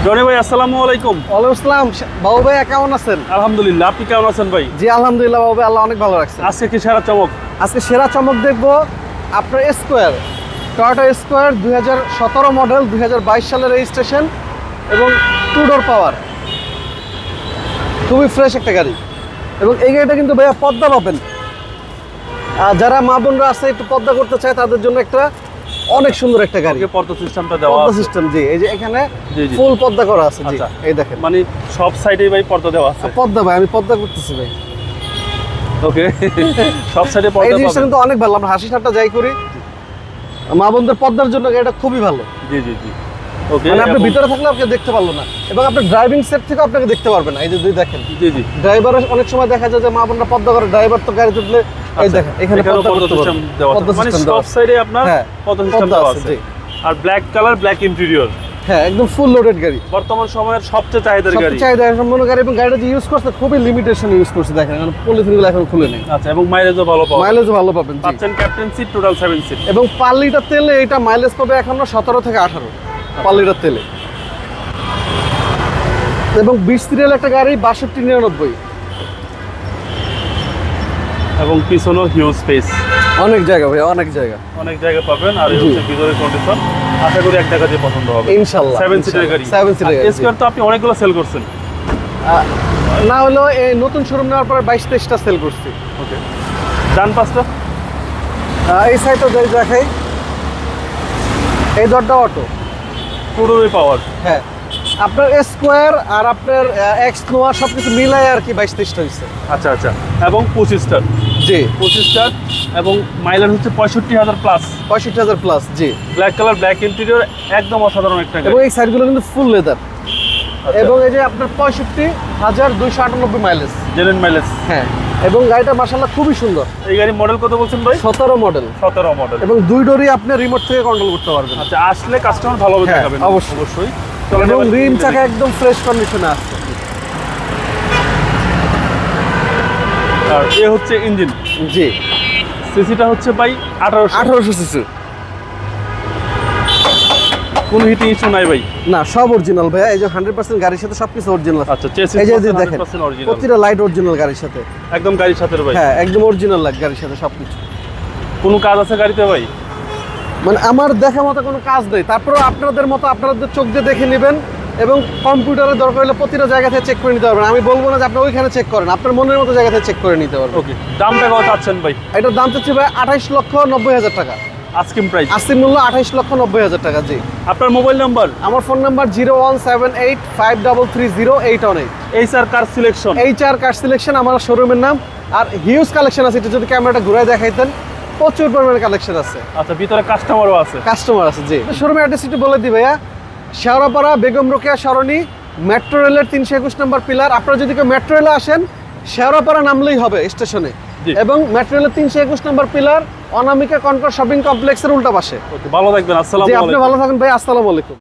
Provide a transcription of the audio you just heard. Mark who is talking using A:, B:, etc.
A: রনি ভাই আসসালামু আলাইকুম।
B: ওয়ালাইকুম আসসালাম। বাবু ভাই কেমন আছেন?
A: আলহামদুলিল্লাহ, আপনি কেমন আছেন ভাই?
B: জি আলহামদুলিল্লাহ বাবু ভাই, আল্লাহ অনেক ভালো রাখছেন।
A: আজকে কি সেরা চমক?
B: আজকে সেরা চমক দেখবো আপনার স্কোয়ার, টয়োটা স্কোয়ার 2017 মডেল, 2022 সালের রেজিস্ট্রেশন এবং 2 ডোর পাওয়ার, খুবই ফ্রেশ একটা গাড়ি। এবং এই গাড়িটা কিন্তু ভাইয়া পদ্মা পাবেন। যারা মা বোনরা আছে একটু পদ্মা করতে চায় তাদের জন্য একটা অনেক সুন্দর একটা গাড়ি।
A: পর্দা সিস্টেমটা দেওয়া
B: পদ্মা
A: আছে।
B: সিস্টেম, জি এই যে এখানে
A: জি, জি।
B: ফুল পদ্মা করা আছে। জি
A: আচ্ছা।
B: এই দেখেন,
A: মানে সব সাইডেই ভাই পর্দা দেওয়া আছে।
B: পদ্মা ভাই, আমি পদ্মা করতেছি ভাই।
A: ওকে, সব সাইডে
B: এই
A: পর্দা
B: জিনিসটা
A: পাবেন।
B: কিন্তু অনেক ভালো, আমরা হাসি ঠাট্টা যাই করি, মা বোনদের পদ্মার জন্য এটা খুবই ভালো।
A: জি জি জি। ওকে,
B: মানে আপনি ভিতরে থাকলে আপনি দেখতে পারলো না, এবং আপনার ড্রাইভিং সেট থেকে আপনাকে দেখতে পারবেন না। এই যে দুই দেখেন,
A: জি জি।
B: ড্রাইভারের অনেক সময় দেখা যায় যে মা বোনরা পদ্মা করে, ড্রাইভার তো গাড়ি তুললে এই দেখেন এখানে পদ্মা
A: পর্দা
B: করতে
A: সিস্টেম
B: পারবেন।
A: দেওয়া আছে।
B: পদ্মা
A: মানে
B: সিস্টেম
A: সব
B: দেওয়া আছে।
A: সাইডে আপনার
B: হ্যাঁ,
A: পর্দা সিস্টেম
B: পদ্মা
A: দেওয়া
B: আছে,
A: আছে।
B: জি।
A: আর ব্ল্যাক কালার, ব্ল্যাক ইন্টেরিয়র,
B: হ্যাঁ একদম ফুল লোডেড গাড়ি,
A: বর্তমান সময়ের সবচেয়ে চাহিদার গাড়ি।
B: সবচেয়ে চাহিদা সম্পন্ন গাড়ি। এবং গাড়িটা যে ইউজ করছে খুবই লিমিটেশন ইউজ করছে, দেখেন কারণ পলিথিনগুলো এখন খুলে নেই।
A: আচ্ছা, এবং মাইলেজও ভালো পাবেন।
B: মাইলেজও ভালো পাবেন, জি।
A: পাচ্ছেন ক্যাপ্টেন সিট, টোটাল 7 সিট।
B: এবং 5 লিটার তেলে এটা মাইলেজ পাবে এখনো 17 থেকে 18 5 লিটার তেলে। এবং 20 সিরিয়াল একটা গাড়ি, 6299।
A: এবং পিছনেও হিউজ স্পেস,
B: অনেক জায়গা ভাই, অনেক জায়গা,
A: অনেক জায়গা পাবেন। আর এই
B: জি।
A: হচ্ছে ভিতরের কন্ডিশন, আশা করি এক টাকা দিয়ে পছন্দ হবে।
B: ইনশাল্লাহ।
A: 7 সিটের গাড়ি।
B: 7 সিটের গাড়ি,
A: স্কয়ার তো আপনি অনেকগুলো সেল করছেন।
B: না হলেও এই নতুন শোরুম নেওয়ার পরে 22-23টা সেল করছি।
A: ওকে, ডান পাঁচটা।
B: এই সাইডটা দেখাই, এই দরটা অটো,
A: পুরোই পাওয়ার।
B: হ্যাঁ আপনার স্কোয়ার আর আপনার এক্স নোয়া সবকিছু মিলাই আর কি 22-23টা হয়েছে।
A: আচ্ছা আচ্ছা, এবং 25
B: জি,
A: 25 এবং মাইলেজ হচ্ছে 65,000 প্লাস।
B: 65,000 প্লাস, জি।
A: ব্ল্যাক কালার, ব্ল্যাক ইন্টেরিয়র, একদম অসাধারণ একটা
B: এবং
A: গাড়ি।
B: এই সাইডগুলো কিন্তু ফুল লেদার।
A: আচ্ছা।
B: এবং এই যে আপনার 65,298 মাইলেজ,
A: জেনুইন মাইলেজ।
B: হ্যাঁ। এবং গাড়িটা মাশাআল্লাহ খুবই সুন্দর।
A: এই গাড়ি মডেল কত বলছেন ভাই?
B: 17 মডেল,
A: 17 মডেল।
B: এবং 2 ডোরই আপনি রিমোট থেকে কন্ট্রোল করতে পারবেন।
A: আচ্ছা, আসলে কাস্টমার ভালোভাবে
B: হ্যাঁ,
A: দেখাবেন।
B: অবশ্যই।
A: অবশ্যই।
B: এবং রিম চাকা একদম ফ্রেশ কন্ডিশনে আছে।
A: আর এ হচ্ছে ইঞ্জিন।
B: জি,
A: সিসিটা হচ্ছে ভাই 1800।
B: সিসি।
A: কোনো হিটিং ইস্যু নাই ভাই।
B: না, সব অরিজিনাল ভাইয়া। এই যে 100% গাড়ির সাথে সবকিছু অরিজিনাল আছে।
A: আচ্ছা, চেসিস
B: এই যে দেখেন
A: 100% অরিজিনাল।
B: প্রতিটা লাইট অরিজিনাল গাড়ির সাথে।
A: একদম গাড়ির সাথে ভাই।
B: হ্যাঁ একদম অরিজিনাল লাইট গাড়ির সাথে সবকিছু।
A: কোনো কাজ আছে গাড়িতে ভাই?
B: মানে আমার দেখা মতো কোনো কাজ নেই, তারপরেও আপনাদের মতো আপনাদের চোখ দিয়ে দেখে নেবেন, এবং কম্পিউটারে দরকার হলে প্রতিটা জায়গা থেকে চেক করে নিতে পারবেন। আমি বলবো না যে আপনি ওইখানে চেক করেন, আপনার মনের মতো জায়গা থেকে চেক করে নিতে পারবেন।
A: ওকে, দামটা কত চাচ্ছেন ভাই?
B: এটার দাম চাচ্ছি ভাই 28,90,000 টাকা।
A: Asking price.
B: আস্তিক মূল্য 28,90,000 টাকা, জি।
A: আপনার মোবাইল নাম্বার?
B: আমার phone number 01785330818।
A: HR car selection.
B: HR car selection আমার শোরুমের নাম। আর হিউজ কালেকশন আছে, এটা যদি ক্যামেরাটা ঘুরায় দেখাইতেন, প্রচুর পরিমাণে কালেকশন আছে।
A: আচ্ছা, ভিতরে কাস্টমারও আছে।
B: কাস্টমার আছে, জি। শোরুমের অ্যাড্রেস একটু বলে দিই ভাইয়া। শেওড়াপাড়া বেগম রোকেয়া সরণি, মেট্রো রেলের 321 নম্বর পিলার। আপনারা যদি কেউ মেট্রো রেলে আসেন, শেওড়াপাড়া নামলেই হবে স্টেশনে।
A: জি।
B: এবং মেট্রো রেলের 321 নম্বর পিলার, অনামিকা কনকর শপিং কমপ্লেক্সের উল্টা পাশে।
A: ওকে, ভালো থাকবেন। আসসালামু
B: জি, আপনি
A: আলাইকুম।
B: ভালো থাকেন ভাই, আসসালামু আলাইকুম।